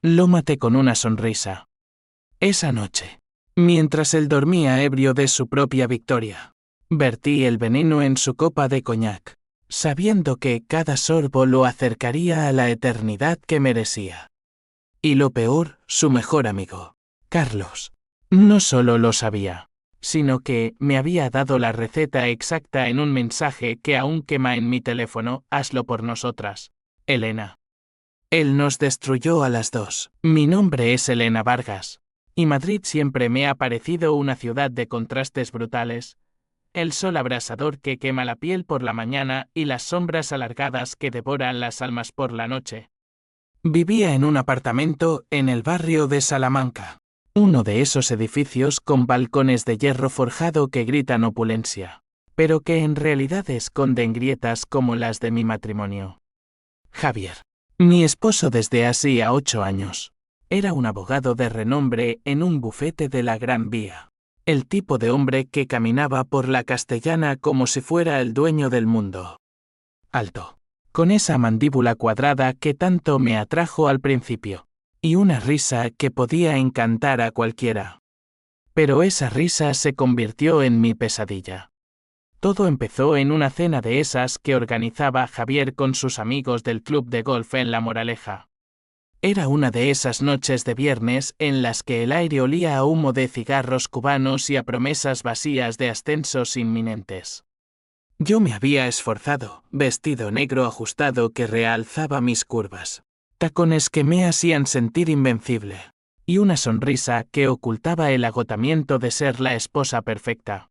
Lo maté con una sonrisa. Esa noche, mientras él dormía ebrio de su propia victoria, vertí el veneno en su copa de coñac, sabiendo que cada sorbo lo acercaría a la eternidad que merecía. Y lo peor, su mejor amigo, Carlos, no solo lo sabía, sino que me había dado la receta exacta en un mensaje que aún quema en mi teléfono. Hazlo por nosotras, Elena. Él nos destruyó a las dos. Mi nombre es Elena Vargas, y Madrid siempre me ha parecido una ciudad de contrastes brutales. El sol abrasador que quema la piel por la mañana y las sombras alargadas que devoran las almas por la noche. Vivía en un apartamento en el barrio de Salamanca, uno de esos edificios con balcones de hierro forjado que gritan opulencia, pero que en realidad esconden grietas como las de mi matrimonio. Javier, mi esposo desde hacía 8 años, era un abogado de renombre en un bufete de la Gran Vía, el tipo de hombre que caminaba por la Castellana como si fuera el dueño del mundo. Alto, con esa mandíbula cuadrada que tanto me atrajo al principio, y una risa que podía encantar a cualquiera. Pero esa risa se convirtió en mi pesadilla. Todo empezó en una cena de esas que organizaba Javier con sus amigos del club de golf en La Moraleja. Era una de esas noches de viernes en las que el aire olía a humo de cigarros cubanos y a promesas vacías de ascensos inminentes. Yo me había esforzado, vestido negro ajustado que realzaba mis curvas, tacones que me hacían sentir invencible, y una sonrisa que ocultaba el agotamiento de ser la esposa perfecta.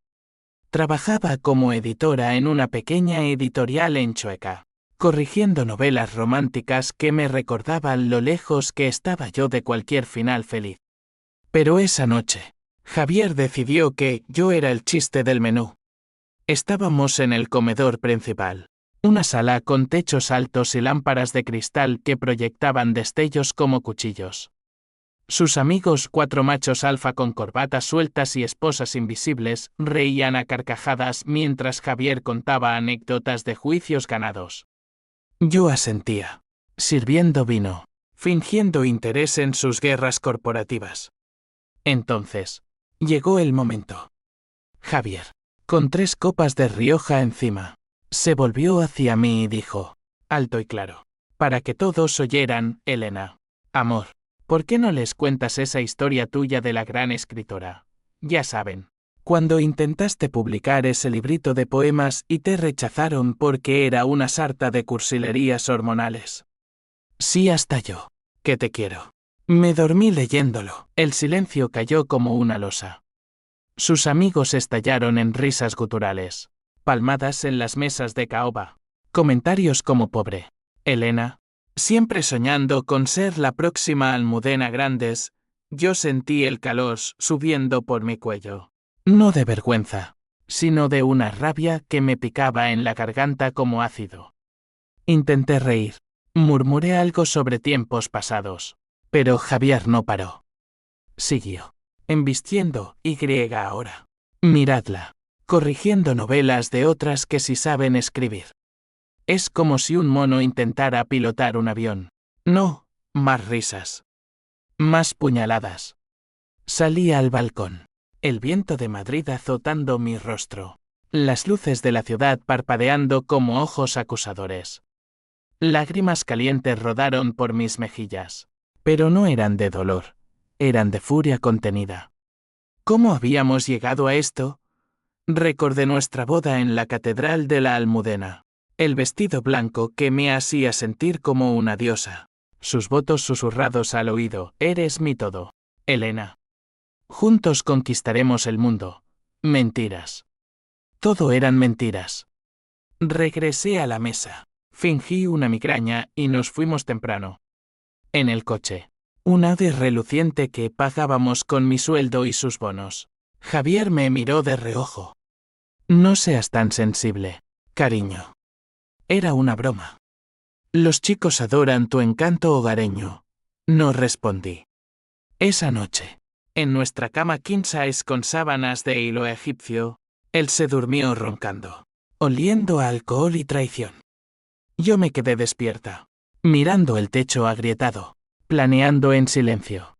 Trabajaba como editora en una pequeña editorial en Chueca, corrigiendo novelas románticas que me recordaban lo lejos que estaba yo de cualquier final feliz. Pero esa noche, Javier decidió que yo era el chiste del menú. Estábamos en el comedor principal, una sala con techos altos y lámparas de cristal que proyectaban destellos como cuchillos. Sus amigos, 4 machos alfa con corbatas sueltas y esposas invisibles, reían a carcajadas mientras Javier contaba anécdotas de juicios ganados. Yo asentía, sirviendo vino, fingiendo interés en sus guerras corporativas. Entonces, llegó el momento. Javier, con 3 copas de Rioja encima, se volvió hacia mí y dijo, alto y claro, para que todos oyeran, Elena, amor, ¿por qué no les cuentas esa historia tuya de la gran escritora? Ya saben, cuando intentaste publicar ese librito de poemas y te rechazaron porque era una sarta de cursilerías hormonales. Sí, hasta yo, que te quiero. Me dormí leyéndolo. El silencio cayó como una losa. Sus amigos estallaron en risas guturales, palmadas en las mesas de caoba, comentarios como pobre Elena, siempre soñando con ser la próxima Almudena Grandes. Yo sentí el calor subiendo por mi cuello, no de vergüenza, sino de una rabia que me picaba en la garganta como ácido. Intenté reír, murmuré algo sobre tiempos pasados, pero Javier no paró. Siguió. Embistiendo, y ahora. Miradla. Corrigiendo novelas de otras que sí saben escribir. Es como si un mono intentara pilotar un avión. No, más risas. Más puñaladas. Salí al balcón. El viento de Madrid azotando mi rostro. Las luces de la ciudad parpadeando como ojos acusadores. Lágrimas calientes rodaron por mis mejillas. Pero no eran de dolor. Eran de furia contenida. ¿Cómo habíamos llegado a esto? Recordé nuestra boda en la Catedral de la Almudena. El vestido blanco que me hacía sentir como una diosa. Sus votos susurrados al oído. Eres mi todo, Elena. Juntos conquistaremos el mundo. Mentiras. Todo eran mentiras. Regresé a la mesa. Fingí una migraña y nos fuimos temprano. En el coche. Un Audi reluciente que pagábamos con mi sueldo y sus bonos. Javier me miró de reojo. No seas tan sensible, cariño. Era una broma. Los chicos adoran tu encanto hogareño. No respondí. Esa noche, en nuestra cama king size con sábanas de hilo egipcio, él se durmió roncando, oliendo a alcohol y traición. Yo me quedé despierta, mirando el techo agrietado, planeando en silencio.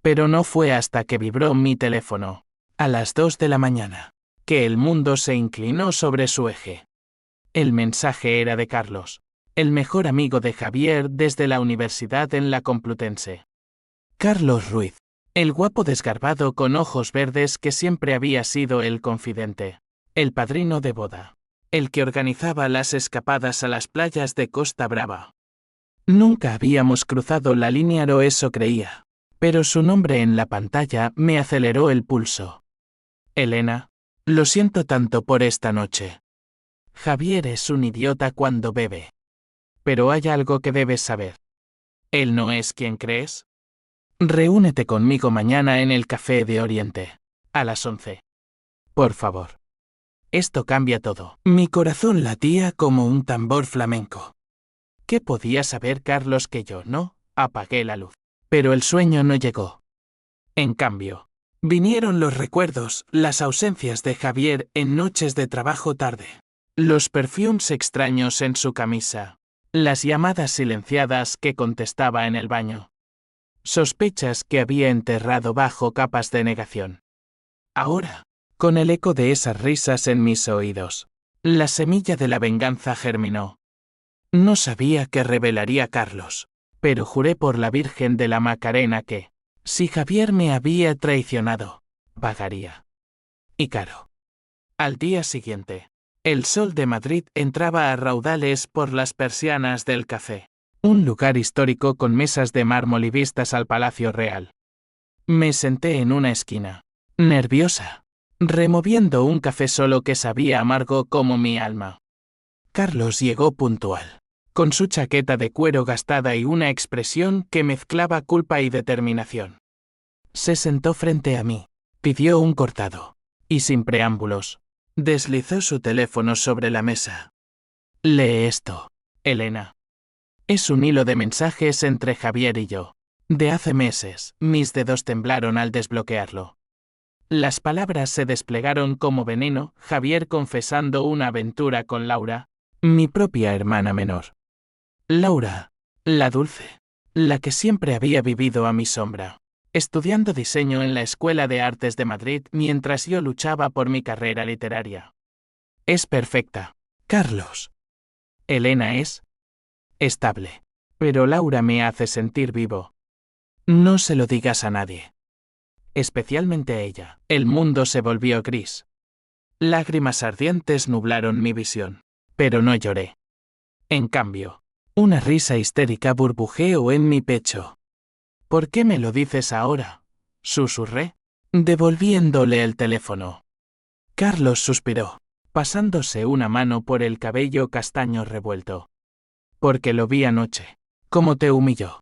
Pero no fue hasta que vibró mi teléfono, a las 2 de la mañana, que el mundo se inclinó sobre su eje. El mensaje era de Carlos, el mejor amigo de Javier desde la universidad en la Complutense. Carlos Ruiz, el guapo desgarbado con ojos verdes que siempre había sido el confidente, el padrino de boda, el que organizaba las escapadas a las playas de Costa Brava. Nunca habíamos cruzado la línea o eso creía, pero su nombre en la pantalla me aceleró el pulso. Elena, lo siento tanto por esta noche. Javier es un idiota cuando bebe. Pero hay algo que debes saber. ¿Él no es quien crees? Reúnete conmigo mañana en el Café de Oriente, a las 11. Por favor. Esto cambia todo. Mi corazón latía como un tambor flamenco. ¿Qué podía saber Carlos que yo no? Apagué la luz. Pero el sueño no llegó. En cambio, vinieron los recuerdos, las ausencias de Javier en noches de trabajo tarde. Los perfumes extraños en su camisa. Las llamadas silenciadas que contestaba en el baño. Sospechas que había enterrado bajo capas de negación. Ahora, con el eco de esas risas en mis oídos, la semilla de la venganza germinó. No sabía qué revelaría Carlos, pero juré por la Virgen de la Macarena que, si Javier me había traicionado, pagaría. Y caro. Al día siguiente, el sol de Madrid entraba a raudales por las persianas del café, un lugar histórico con mesas de mármol y vistas al Palacio Real. Me senté en una esquina, nerviosa, removiendo un café solo que sabía amargo como mi alma. Carlos llegó puntual, con su chaqueta de cuero gastada y una expresión que mezclaba culpa y determinación. Se sentó frente a mí, pidió un cortado, y sin preámbulos, deslizó su teléfono sobre la mesa. Lee esto, Elena. Es un hilo de mensajes entre Javier y yo. De hace meses, mis dedos temblaron al desbloquearlo. Las palabras se desplegaron como veneno, Javier confesando una aventura con Laura, mi propia hermana menor. Laura, la dulce, la que siempre había vivido a mi sombra, estudiando diseño en la Escuela de Artes de Madrid mientras yo luchaba por mi carrera literaria. Es perfecta, Carlos. Elena es estable, pero Laura me hace sentir vivo. No se lo digas a nadie. Especialmente a ella. El mundo se volvió gris. Lágrimas ardientes nublaron mi visión, pero no lloré. En cambio, una risa histérica burbujeó en mi pecho. ¿Por qué me lo dices ahora?, susurré, devolviéndole el teléfono. Carlos suspiró, pasándose una mano por el cabello castaño revuelto. Porque lo vi anoche, como te humilló.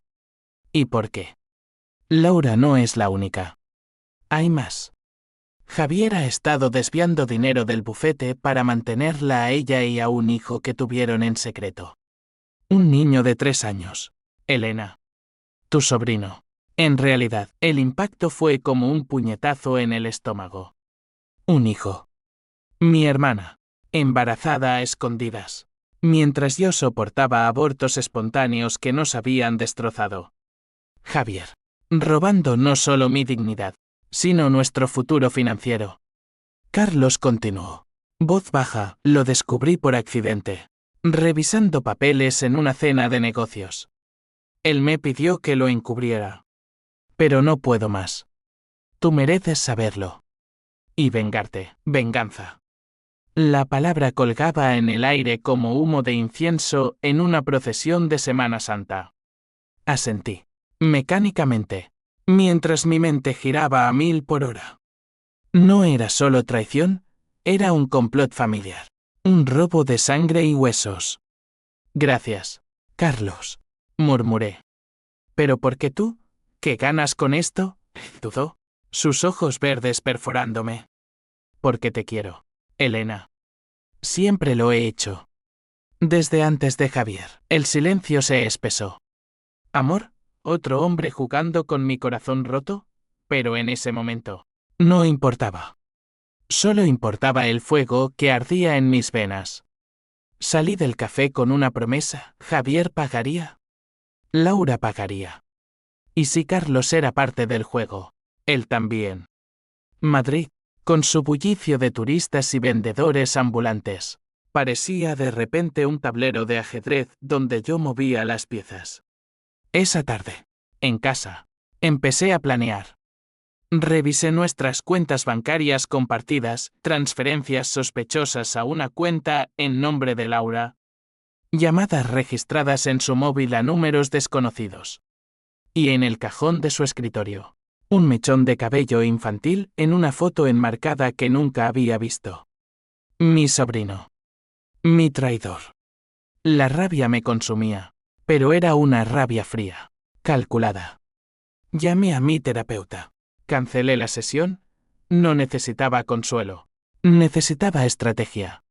¿Y por qué? Laura no es la única. Hay más. Javier ha estado desviando dinero del bufete para mantenerla a ella y a un hijo que tuvieron en secreto. Un niño de 3 años, Elena. Tu sobrino. En realidad, el impacto fue como un puñetazo en el estómago. Un hijo. Mi hermana, embarazada a escondidas, mientras yo soportaba abortos espontáneos que nos habían destrozado. Javier, robando no solo mi dignidad, sino nuestro futuro financiero. Carlos continuó. Voz baja, lo descubrí por accidente, revisando papeles en una cena de negocios. Él me pidió que lo encubriera. Pero no puedo más. Tú mereces saberlo. Y vengarte, venganza. La palabra colgaba en el aire como humo de incienso en una procesión de Semana Santa. Asentí, mecánicamente, mientras mi mente giraba a 1000 por hora. No era solo traición, era un complot familiar. Un robo de sangre y huesos. Gracias, Carlos, murmuré. ¿Pero por qué tú? ¿Qué ganas con esto?, dudó, sus ojos verdes perforándome. Porque te quiero, Elena. Siempre lo he hecho. Desde antes de Javier. El silencio se espesó. ¿Amor? ¿Otro hombre jugando con mi corazón roto? Pero en ese momento, no importaba. Solo importaba el fuego que ardía en mis venas. Salí del café con una promesa. Javier pagaría. Laura pagaría. Y si Carlos era parte del juego, él también. Madrid, con su bullicio de turistas y vendedores ambulantes, parecía de repente un tablero de ajedrez donde yo movía las piezas. Esa tarde, en casa, empecé a planear. Revisé nuestras cuentas bancarias compartidas, transferencias sospechosas a una cuenta en nombre de Laura, llamadas registradas en su móvil a números desconocidos. Y en el cajón de su escritorio, un mechón de cabello infantil en una foto enmarcada que nunca había visto. Mi sobrino. Mi traidor. La rabia me consumía, pero era una rabia fría, calculada. Llamé a mi terapeuta. Cancelé la sesión. No necesitaba consuelo. Necesitaba estrategia.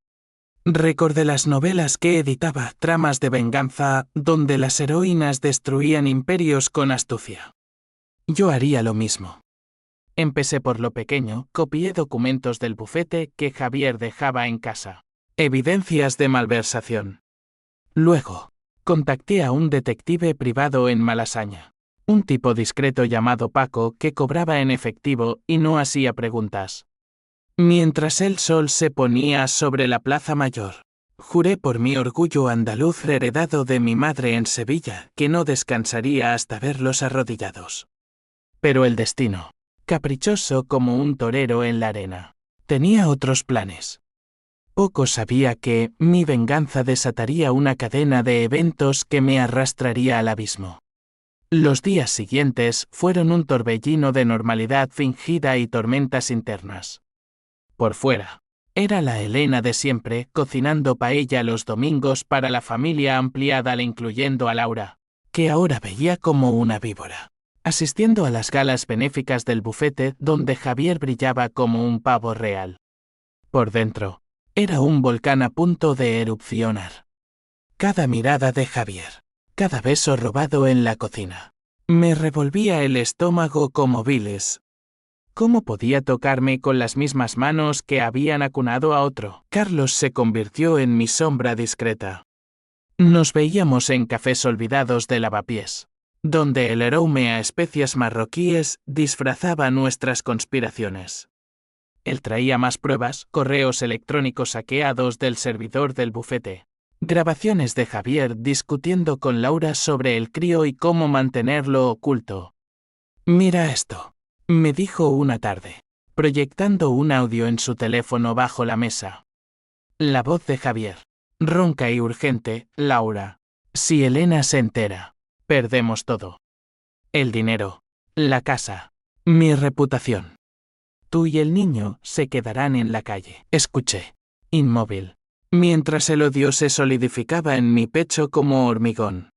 Recordé las novelas que editaba, tramas de venganza, donde las heroínas destruían imperios con astucia. Yo haría lo mismo. Empecé por lo pequeño, copié documentos del bufete que Javier dejaba en casa. Evidencias de malversación. Luego, contacté a un detective privado en Malasaña. Un tipo discreto llamado Paco que cobraba en efectivo y no hacía preguntas. Mientras el sol se ponía sobre la Plaza Mayor, juré por mi orgullo andaluz heredado de mi madre en Sevilla que no descansaría hasta verlos arrodillados. Pero el destino, caprichoso como un torero en la arena, tenía otros planes. Poco sabía que mi venganza desataría una cadena de eventos que me arrastraría al abismo. Los días siguientes fueron un torbellino de normalidad fingida y tormentas internas. Por fuera, era la Elena de siempre, cocinando paella los domingos para la familia ampliada incluyendo a Laura, que ahora veía como una víbora, asistiendo a las galas benéficas del bufete donde Javier brillaba como un pavo real. Por dentro, era un volcán a punto de erupcionar. Cada mirada de Javier, cada beso robado en la cocina, me revolvía el estómago como bilis. ¿Cómo podía tocarme con las mismas manos que habían acunado a otro? Carlos se convirtió en mi sombra discreta. Nos veíamos en cafés olvidados de lavapiés, donde el aroma a especias marroquíes disfrazaba nuestras conspiraciones. Él traía más pruebas, correos electrónicos hackeados del servidor del bufete, grabaciones de Javier discutiendo con Laura sobre el crío y cómo mantenerlo oculto. Mira esto, me dijo una tarde, proyectando un audio en su teléfono bajo la mesa. La voz de Javier, ronca y urgente. Laura, si Elena se entera, perdemos todo. El dinero, la casa, mi reputación. Tú y el niño se quedarán en la calle. Escuché, inmóvil, mientras el odio se solidificaba en mi pecho como hormigón.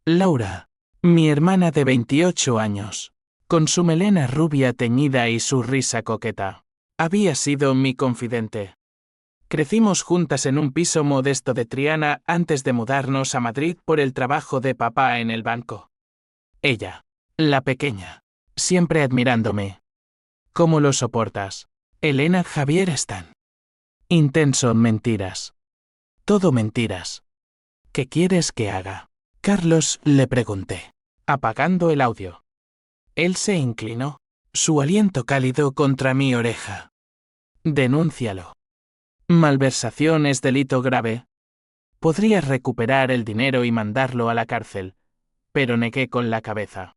Laura, mi hermana de 28 años, con su melena rubia teñida y su risa coqueta, había sido mi confidente. Crecimos juntas en un piso modesto de Triana antes de mudarnos a Madrid por el trabajo de papá en el banco. Ella, la pequeña, siempre admirándome. ¿Cómo lo soportas? Elena, Javier están. Intenso, mentiras. Todo mentiras. ¿Qué quieres que haga? Carlos, le pregunté, apagando el audio. Él se inclinó, su aliento cálido contra mi oreja. Denúncialo. Malversación es delito grave. Podrías recuperar el dinero y mandarlo a la cárcel, pero negué con la cabeza.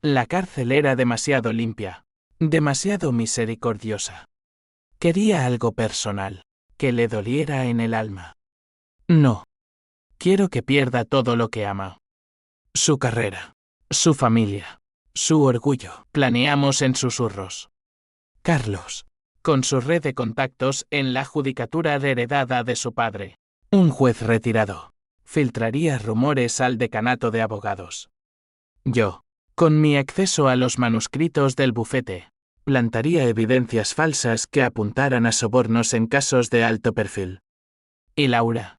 La cárcel era demasiado limpia, demasiado misericordiosa. Quería algo personal, que le doliera en el alma. No. Quiero que pierda todo lo que ama. Su carrera, su familia, su orgullo. Planeamos en susurros. Carlos, con su red de contactos en la judicatura heredada de su padre, un juez retirado, filtraría rumores al decanato de abogados. Yo, con mi acceso a los manuscritos del bufete, plantaría evidencias falsas que apuntaran a sobornos en casos de alto perfil. ¿Y Laura?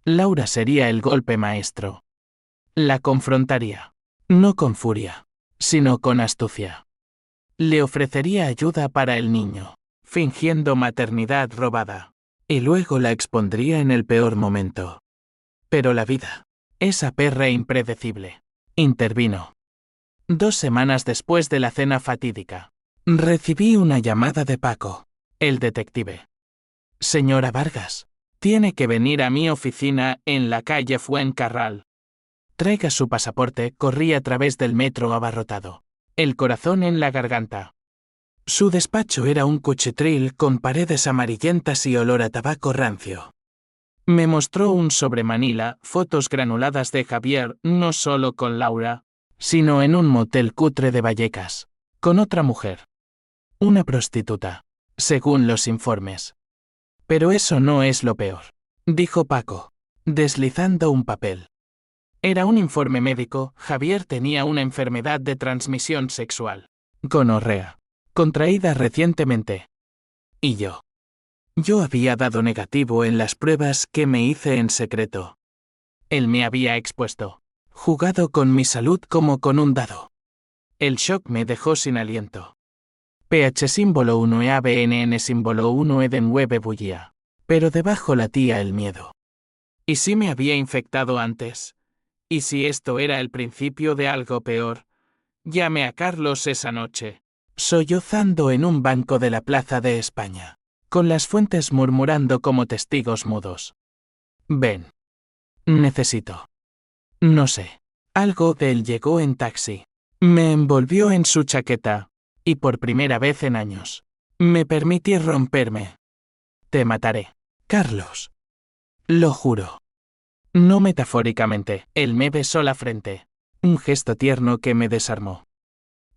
Laura sería el golpe maestro. La confrontaría, no con furia, sino con astucia. Le ofrecería ayuda para el niño, fingiendo maternidad robada, y luego la expondría en el peor momento. Pero la vida, esa perra impredecible, intervino. 2 semanas después de la cena fatídica, recibí una llamada de Paco, el detective. Señora Vargas, tiene que venir a mi oficina en la calle Fuencarral. Traiga su pasaporte. Corrí a través del metro abarrotado, el corazón en la garganta. Su despacho era un cuchitril con paredes amarillentas y olor a tabaco rancio. Me mostró un sobremanila, fotos granuladas de Javier, no solo con Laura, sino en un motel cutre de Vallecas, con otra mujer. Una prostituta, según los informes. Pero eso no es lo peor, dijo Paco, deslizando un papel. Era un informe médico. Javier tenía una enfermedad de transmisión sexual, gonorrea, contraída recientemente. Y yo había dado negativo en las pruebas que me hice en secreto. Él me había expuesto, jugado con mi salud como con un dado. El shock me dejó sin aliento. PH símbolo 1 e ABNN símbolo 1 e de 9 bullía. Pero debajo latía el miedo. ¿Y si me había infectado antes? ¿Y si esto era el principio de algo peor? Llamé a Carlos esa noche, sollozando en un banco de la Plaza de España, con las fuentes murmurando como testigos mudos. Ven. Necesito. No sé. Algo de él llegó en taxi. Me envolvió en su chaqueta, y por primera vez en años, me permití romperme. Te mataré, Carlos. Lo juro. No metafóricamente. Él me besó la frente. Un gesto tierno que me desarmó.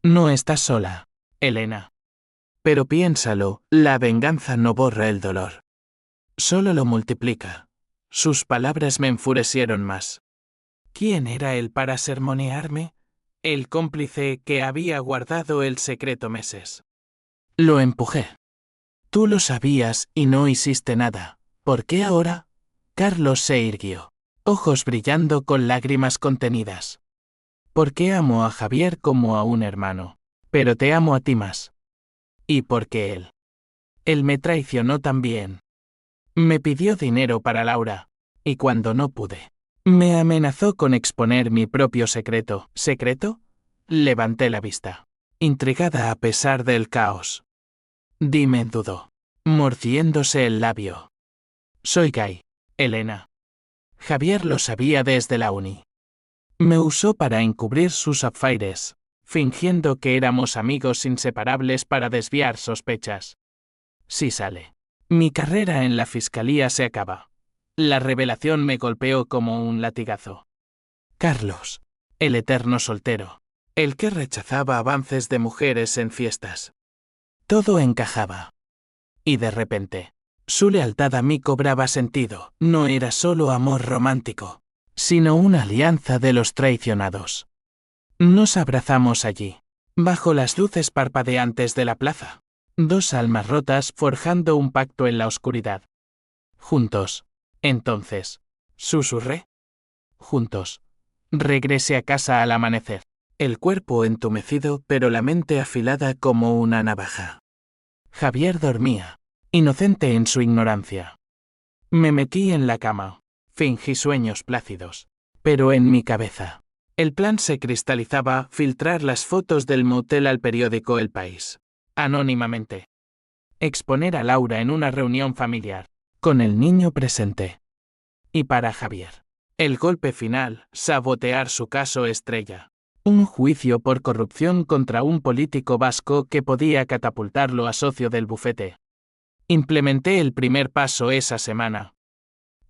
No estás sola, Elena. Pero piénsalo, la venganza no borra el dolor. Solo lo multiplica. Sus palabras me enfurecieron más. ¿Quién era él para sermonearme? El cómplice que había guardado el secreto meses. Lo empujé. Tú lo sabías y no hiciste nada. ¿Por qué ahora? Carlos se irguió, ojos brillando con lágrimas contenidas. Porque amo a Javier como a un hermano, pero te amo a ti más. Y porque él me traicionó también. Me pidió dinero para Laura, y cuando no pude, me amenazó con exponer mi propio secreto. ¿Secreto? Levanté la vista, intrigada a pesar del caos. Dime, dudó, mordiéndose el labio. Soy gay, Elena. Javier lo sabía desde la uni. Me usó para encubrir sus affaires, fingiendo que éramos amigos inseparables para desviar sospechas. Si sale, mi carrera en la fiscalía se acaba. La revelación me golpeó como un latigazo. Carlos, el eterno soltero, el que rechazaba avances de mujeres en fiestas. Todo encajaba. Y de repente, su lealtad a mí cobraba sentido. No era solo amor romántico, sino una alianza de los traicionados. Nos abrazamos allí, bajo las luces parpadeantes de la plaza. 2 almas rotas forjando un pacto en la oscuridad. Juntos. Entonces, susurré. Juntos. Regresé a casa al amanecer. El cuerpo entumecido pero la mente afilada como una navaja. Javier dormía, inocente en su ignorancia. Me metí en la cama. Fingí sueños plácidos. Pero en mi cabeza, el plan se cristalizaba: filtrar las fotos del motel al periódico El País. Anónimamente. Exponer a Laura en una reunión familiar, con el niño presente. Y para Javier, el golpe final: sabotear su caso estrella. Un juicio por corrupción contra un político vasco que podía catapultarlo a socio del bufete. Implementé el primer paso esa semana.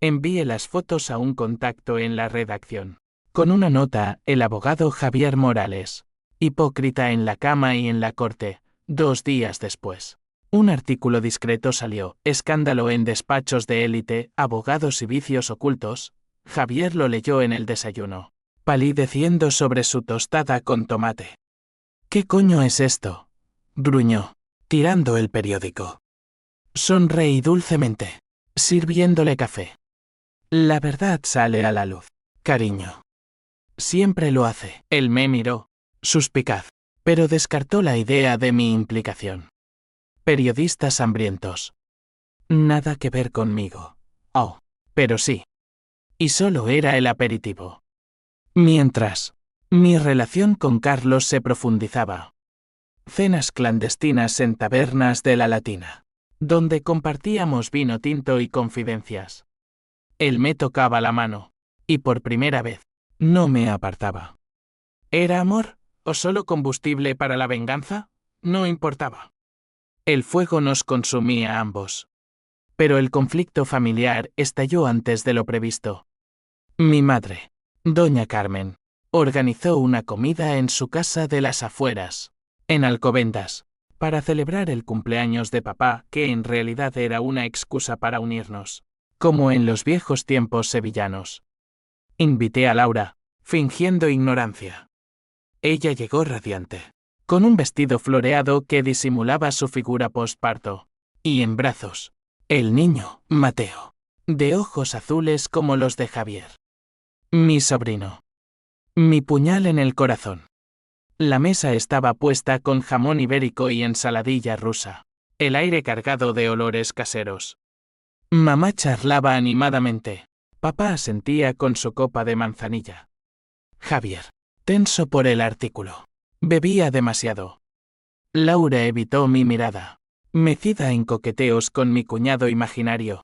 Envié las fotos a un contacto en la redacción. Con una nota: el abogado Javier Morales. Hipócrita en la cama y en la corte. 2 días después, un artículo discreto salió: escándalo en despachos de élite, abogados y vicios ocultos. Javier lo leyó en el desayuno, palideciendo sobre su tostada con tomate. ¿Qué coño es esto?, gruñó, tirando el periódico. Sonreí dulcemente, sirviéndole café. La verdad sale a la luz, cariño. Siempre lo hace. Él me miró, suspicaz, pero descartó la idea de mi implicación. Periodistas hambrientos. Nada que ver conmigo. Oh, pero sí. Y solo era el aperitivo. Mientras, Mi relación con Carlos se profundizaba. Cenas clandestinas en tabernas de la Latina, donde compartíamos vino tinto y confidencias. Él me tocaba la mano, y por primera vez, no me apartaba. ¿Era amor, o solo combustible para la venganza? No importaba. El fuego nos consumía a ambos. Pero el conflicto familiar estalló antes de lo previsto. Mi madre, doña Carmen, organizó una comida en su casa de las afueras, en Alcobendas, para celebrar el cumpleaños de papá, que en realidad era una excusa para unirnos, como en los viejos tiempos sevillanos. Invité a Laura, fingiendo ignorancia. Ella llegó radiante, con un vestido floreado que disimulaba su figura postparto, y en brazos, el niño, Mateo, de ojos azules como los de Javier. Mi sobrino. Mi puñal en el corazón. La mesa estaba puesta con jamón ibérico y ensaladilla rusa, el aire cargado de olores caseros. Mamá charlaba animadamente. Papá asentía con su copa de manzanilla. Javier, tenso por el artículo, bebía demasiado. Laura evitó mi mirada, mecida en coqueteos con mi cuñado imaginario.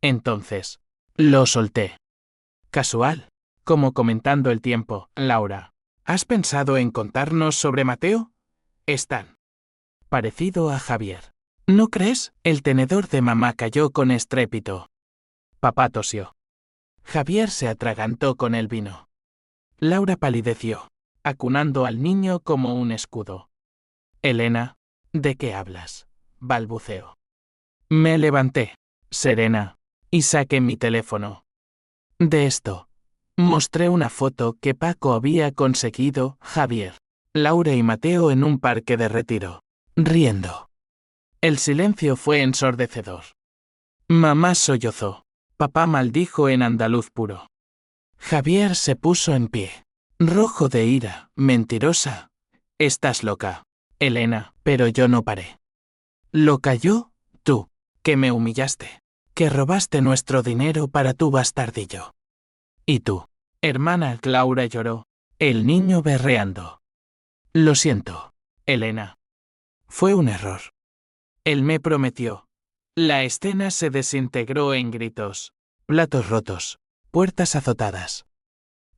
Entonces, lo solté. Casual, como comentando el tiempo. Laura, ¿has pensado en contarnos sobre Mateo? Es tan parecido a Javier. ¿No crees? El tenedor de mamá cayó con estrépito. Papá tosió. Javier se atragantó con el vino. Laura palideció, acunando al niño como un escudo. Elena, ¿de qué hablas? Balbuceó. Me levanté, serena, y saqué mi teléfono. De esto, mostré una foto que Paco había conseguido. Javier, Laura y Mateo en un parque de retiro, riendo. El silencio fue ensordecedor. Mamá sollozó. Papá maldijo en andaluz puro. Javier se puso en pie, rojo de ira. Mentirosa. Estás loca, Elena, pero yo no paré. ¿Lo cayó? Tú, que me humillaste, que robaste nuestro dinero para tu bastardillo. Y tú, hermana. Laura lloró, el niño berreando. Lo siento, Elena. Fue un error. Él me prometió. La escena se desintegró en gritos, platos rotos, puertas azotadas.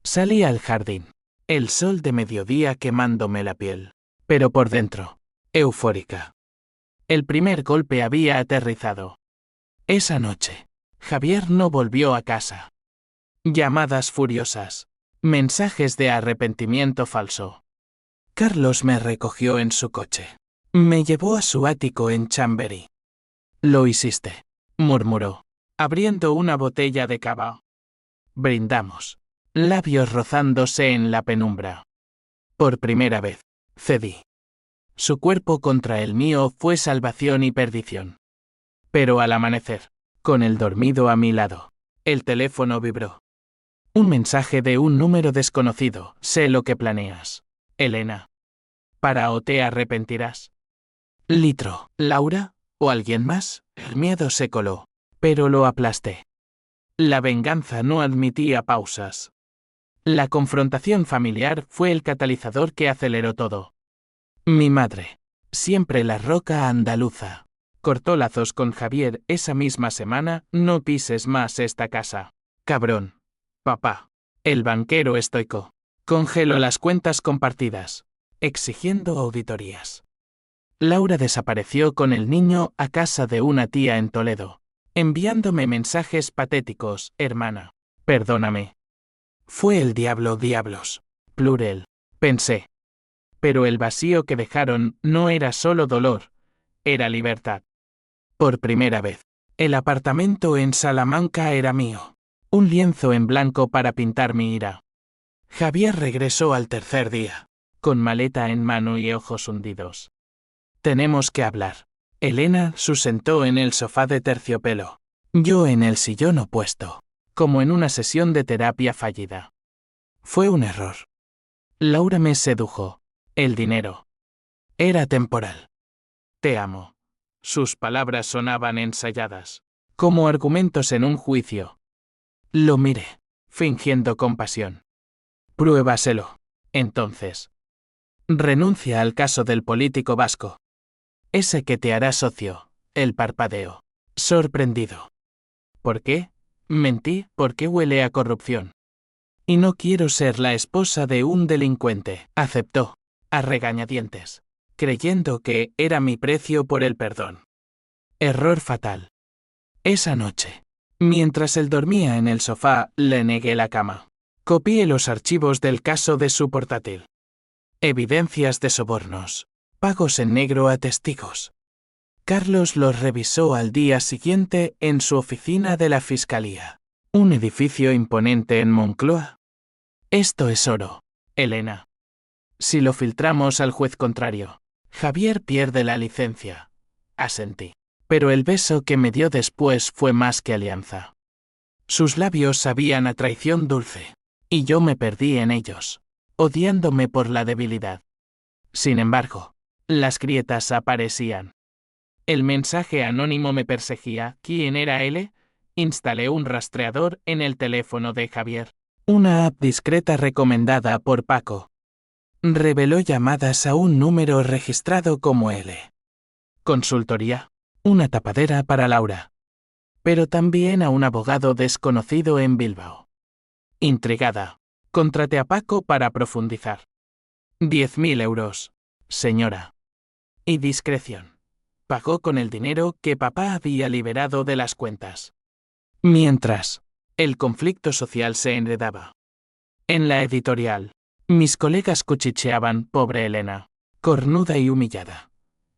Salí al jardín, el sol de mediodía quemándome la piel, pero por dentro, eufórica. El primer golpe había aterrizado. Esa noche, Javier no volvió a casa. Llamadas furiosas, mensajes de arrepentimiento falso. Carlos me recogió en su coche. Me llevó a su ático en Chamberí. Lo hiciste, murmuró, abriendo una botella de cava. Brindamos, labios rozándose en la penumbra. Por primera vez, cedí. Su cuerpo contra el mío fue salvación y perdición. Pero al amanecer, con el dormido a mi lado, el teléfono vibró. Un mensaje de un número desconocido. Sé lo que planeas, Elena. ¿Para o te arrepentirás? Litro, Laura, o alguien más. El miedo se coló, pero lo aplasté. La venganza no admitía pausas. La confrontación familiar fue el catalizador que aceleró todo. Mi madre, siempre la roca andaluza, cortó lazos con Javier esa misma semana. No pises más esta casa, cabrón. Papá, el banquero estoico, congeló las cuentas compartidas, exigiendo auditorías. Laura desapareció con el niño a casa de una tía en Toledo, enviándome mensajes patéticos. Hermana, perdóname. Fue el diablo, diablos, plural, pensé. Pero el vacío que dejaron no era solo dolor, era libertad. Por primera vez, el apartamento en Salamanca era mío. Un lienzo en blanco para pintar mi ira. Javier regresó al tercer día, con maleta en mano y ojos hundidos. Tenemos que hablar. Elena se sentó en el sofá de terciopelo. Yo en el sillón opuesto, como en una sesión de terapia fallida. Fue un error. Laura me sedujo. El dinero. Era temporal. Te amo. Sus palabras sonaban ensayadas, como argumentos en un juicio. Lo miré, fingiendo compasión. Pruébaselo. Entonces, renuncia al caso del político vasco. Ese que te hará socio, el parpadeo. Sorprendido. ¿Por qué? Mentí, porque huele a corrupción. Y no quiero ser la esposa de un delincuente, aceptó, a regañadientes, creyendo que era mi precio por el perdón. Error fatal. Esa noche, mientras él dormía en el sofá, le negué la cama. Copié los archivos del caso de su portátil. Evidencias de sobornos. Pagos en negro a testigos. Carlos los revisó al día siguiente en su oficina de la Fiscalía. Un edificio imponente en Moncloa. Esto es oro, Elena. Si lo filtramos al juez contrario, Javier pierde la licencia. Asentí. Pero el beso que me dio después fue más que alianza. Sus labios sabían a traición dulce, y yo me perdí en ellos, odiándome por la debilidad. Sin embargo, las grietas aparecían. El mensaje anónimo me perseguía. ¿Quién era él? Instalé un rastreador en el teléfono de Javier. Una app discreta recomendada por Paco. Reveló llamadas a un número registrado como L. Consultoría. Una tapadera para Laura. Pero también a un abogado desconocido en Bilbao. Intrigada, contraté a Paco para profundizar. 10.000 euros, señora. Y discreción. Pagó con el dinero que papá había liberado de las cuentas. Mientras, el conflicto social se enredaba. En la editorial, mis colegas cuchicheaban, pobre Elena, cornuda y humillada.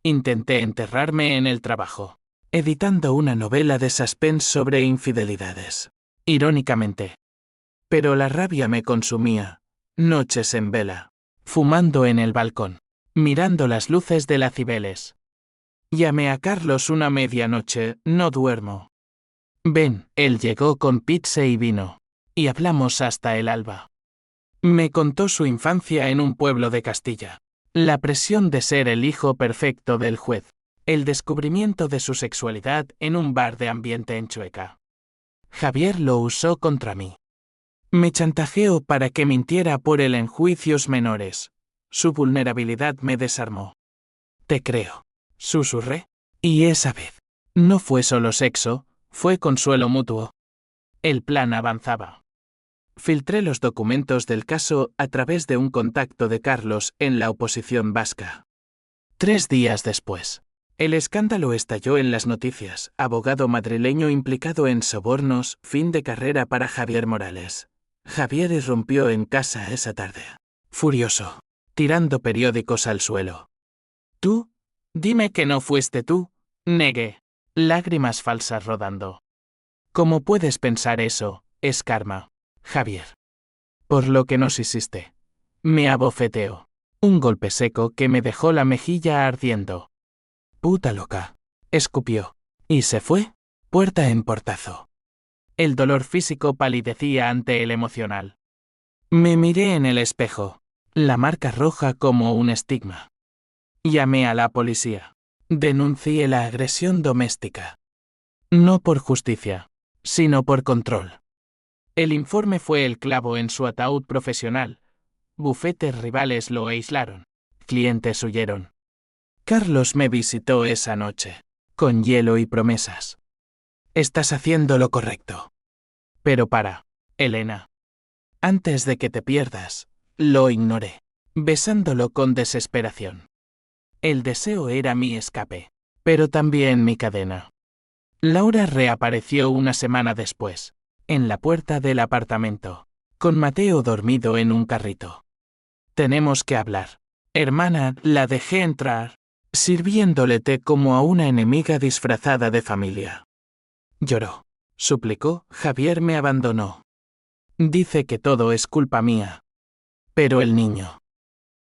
Intenté enterrarme en el trabajo, editando una novela de suspense sobre infidelidades. Irónicamente. Pero la rabia me consumía, noches en vela, fumando en el balcón, mirando las luces de la Cibeles. Llamé a Carlos una medianoche, no duermo. Ven, él llegó con pizza y vino, y hablamos hasta el alba. Me contó su infancia en un pueblo de Castilla, la presión de ser el hijo perfecto del juez, el descubrimiento de su sexualidad en un bar de ambiente en Chueca. Javier lo usó contra mí. Me chantajeó para que mintiera por él en juicios menores. Su vulnerabilidad me desarmó. Te creo, susurré. Y esa vez, no fue solo sexo, fue consuelo mutuo. El plan avanzaba. Filtré los documentos del caso a través de un contacto de Carlos en la oposición vasca. 3 días después, el escándalo estalló en las noticias. Abogado madrileño implicado en sobornos, fin de carrera para Javier Morales. Javier irrumpió en casa esa tarde, furioso, tirando periódicos al suelo. ¿Tú? Dime que no fuiste tú. Negué, lágrimas falsas rodando. ¿Cómo puedes pensar eso? Es karma, Javier. Por lo que nos hiciste. Me abofeteó. Un golpe seco que me dejó la mejilla ardiendo. Puta loca. Escupió. Y se fue, puerta en portazo. El dolor físico palidecía ante el emocional. Me miré en el espejo, la marca roja como un estigma. Llamé a la policía. Denuncié la agresión doméstica. No por justicia, sino por control. El informe fue el clavo en su ataúd profesional. Bufetes rivales lo aislaron. Clientes huyeron. Carlos me visitó esa noche, con hielo y promesas. Estás haciendo lo correcto. Pero para, Elena. Antes de que te pierdas, lo ignoré, besándolo con desesperación. El deseo era mi escape, pero también mi cadena. Laura reapareció una semana después, en la puerta del apartamento, con Mateo dormido en un carrito. Tenemos que hablar. Hermana, la dejé entrar, sirviéndole té como a una enemiga disfrazada de familia. Lloró. Suplicó, Javier me abandonó. Dice que todo es culpa mía. Pero el niño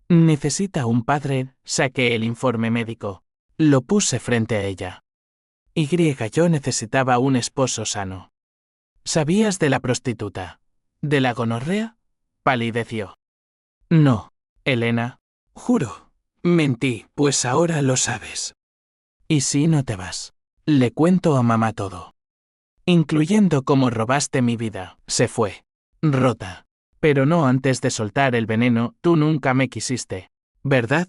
necesita un padre. Saqué el informe médico. Lo puse frente a ella. Yo necesitaba un esposo sano. ¿Sabías de la prostituta? ¿De la gonorrea? Palideció. No, Elena. Juro. Mentí, pues ahora lo sabes. ¿Y si no te vas? Le cuento a mamá todo. Incluyendo cómo robaste mi vida. Se fue. Rota. Pero no antes de soltar el veneno. Tú nunca me quisiste, ¿verdad?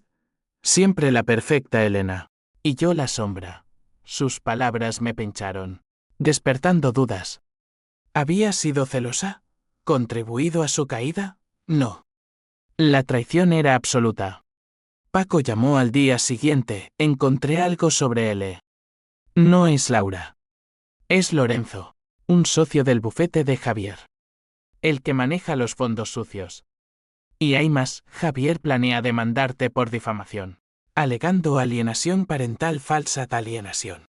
Siempre la perfecta Elena. Y yo la sombra. Sus palabras me pincharon, despertando dudas. ¿Había sido celosa? ¿Contribuido a su caída? No. La traición era absoluta. Paco llamó al día siguiente. Encontré algo sobre él. No es Laura. Es Lorenzo, un socio del bufete de Javier. El que maneja los fondos sucios. Y hay más. Javier planea demandarte por difamación, alegando alienación parental, falsa alienación.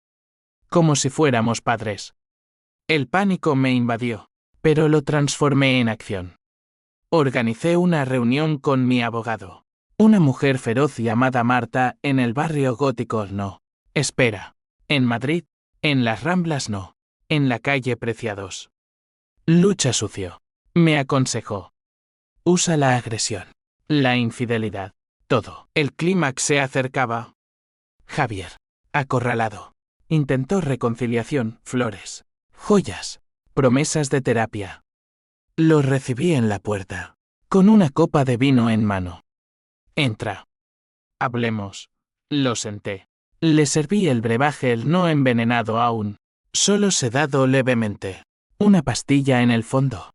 Como si fuéramos padres. El pánico me invadió, pero lo transformé en acción. Organicé una reunión con mi abogado. Una mujer feroz llamada Marta en el barrio gótico. No. Espera. En Madrid, en las Ramblas no. En la calle Preciados. Lucha sucio. Me aconsejó. Usa la agresión. La infidelidad. Todo. El clímax se acercaba. Javier. Acorralado. Intentó reconciliación, flores, joyas, promesas de terapia. Lo recibí en la puerta, con una copa de vino en mano. Entra. Hablemos. Lo senté. Le serví el brebaje, el no envenenado aún, solo sedado levemente. Una pastilla en el fondo.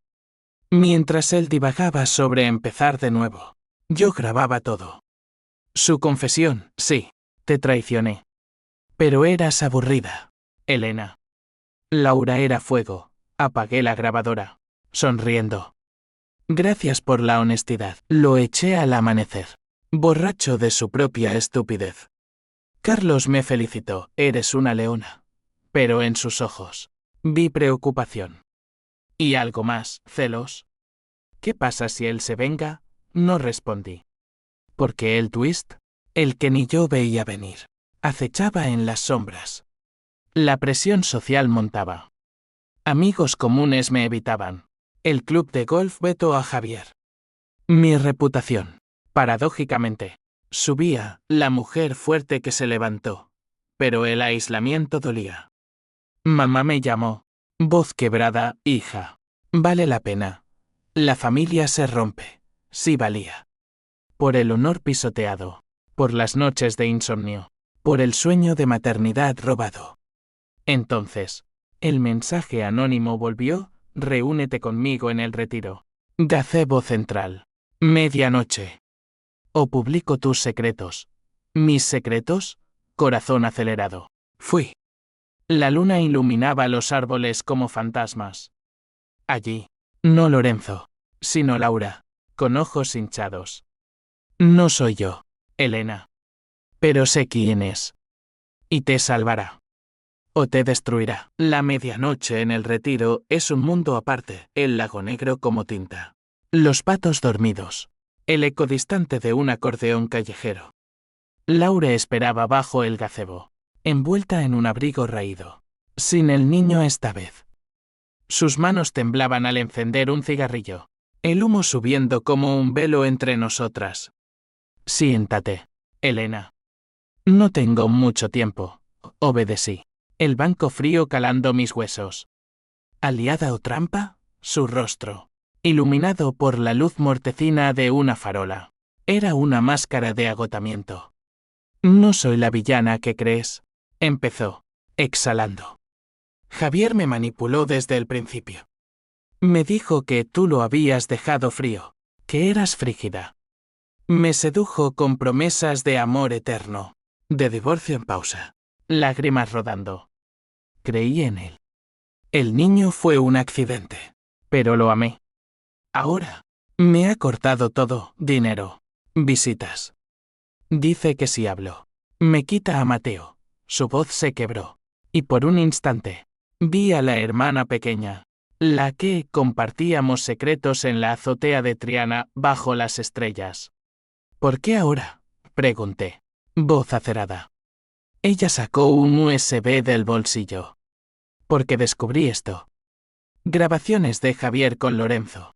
Mientras él divagaba sobre empezar de nuevo, yo grababa todo. Su confesión, sí, te traicioné. Pero eras aburrida, Elena. Laura era fuego. Apagué la grabadora, sonriendo. Gracias por la honestidad. Lo eché al amanecer, borracho de su propia estupidez. Carlos me felicitó. Eres una leona. Pero en sus ojos vi preocupación. ¿Y algo más, celos? ¿Qué pasa si él se venga? No respondí. Porque el twist, el que ni yo veía venir, acechaba en las sombras. La presión social montaba. Amigos comunes me evitaban. El club de golf vetó a Javier. Mi reputación, paradójicamente, subía. La mujer fuerte que se levantó. Pero el aislamiento dolía. Mamá me llamó. Voz quebrada, hija. Vale la pena. La familia se rompe. Sí valía. Por el honor pisoteado. Por las noches de insomnio. Por el sueño de maternidad robado. Entonces, el mensaje anónimo volvió. Reúnete conmigo en el retiro. Gazebo central. Medianoche. O publico tus secretos. ¿Mis secretos? Corazón acelerado. Fui. La luna iluminaba los árboles como fantasmas. Allí, no Lorenzo, sino Laura, con ojos hinchados. No soy yo, Elena. Pero sé quién es. Y te salvará. O te destruirá. La medianoche en el retiro es un mundo aparte, el lago negro como tinta. Los patos dormidos. El eco distante de un acordeón callejero. Laura esperaba bajo el gazebo, envuelta en un abrigo raído. Sin el niño esta vez. Sus manos temblaban al encender un cigarrillo. El humo subiendo como un velo entre nosotras. Siéntate, Elena. No tengo mucho tiempo. Obedecí. El banco frío calando mis huesos. ¿Aliada o trampa? Su rostro, iluminado por la luz mortecina de una farola, era una máscara de agotamiento. No soy la villana que crees, empezó, exhalando. Javier me manipuló desde el principio. Me dijo que tú lo habías dejado frío, que eras frígida. Me sedujo con promesas de amor eterno, de divorcio en pausa, lágrimas rodando. Creí en él. El niño fue un accidente, pero lo amé. Ahora, me ha cortado todo, dinero, visitas. Dice que si hablo, me quita a Mateo. Su voz se quebró, y por un instante, vi a la hermana pequeña, la que compartíamos secretos en la azotea de Triana bajo las estrellas. ¿Por qué ahora? Pregunté, voz acerada. Ella sacó un USB del bolsillo. Porque descubrí esto. Grabaciones de Javier con Lorenzo.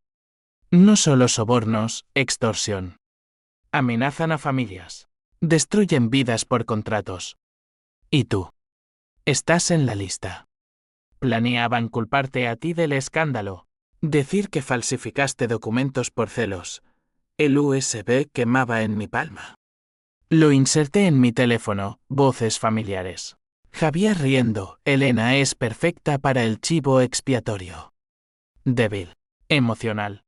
No solo sobornos, extorsión. Amenazan a familias. Destruyen vidas por contratos. ¿Y tú? Estás en la lista. Planeaban culparte a ti del escándalo. Decir que falsificaste documentos por celos. El USB quemaba en mi palma. Lo inserté en mi teléfono, voces familiares. Javier riendo, Elena es perfecta para el chivo expiatorio. Débil. Emocional.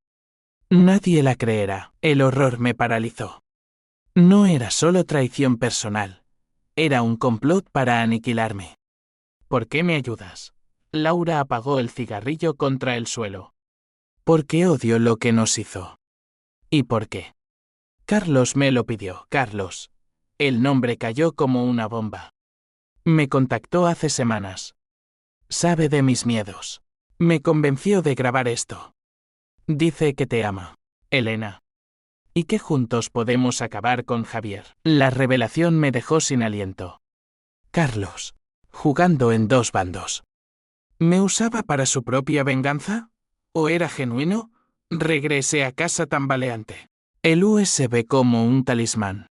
Nadie la creerá, el horror me paralizó. No era solo traición personal. Era un complot para aniquilarme. ¿Por qué me ayudas? Laura apagó el cigarrillo contra el suelo. Porque odio lo que nos hizo. ¿Y por qué? Carlos me lo pidió, Carlos. El nombre cayó como una bomba. Me contactó hace semanas. Sabe de mis miedos. Me convenció de grabar esto. Dice que te ama, Elena. Y que juntos podemos acabar con Javier. La revelación me dejó sin aliento. Carlos. Jugando en dos bandos. ¿Me usaba para su propia venganza? ¿O era genuino? Regresé a casa tambaleante. El USB como un talismán.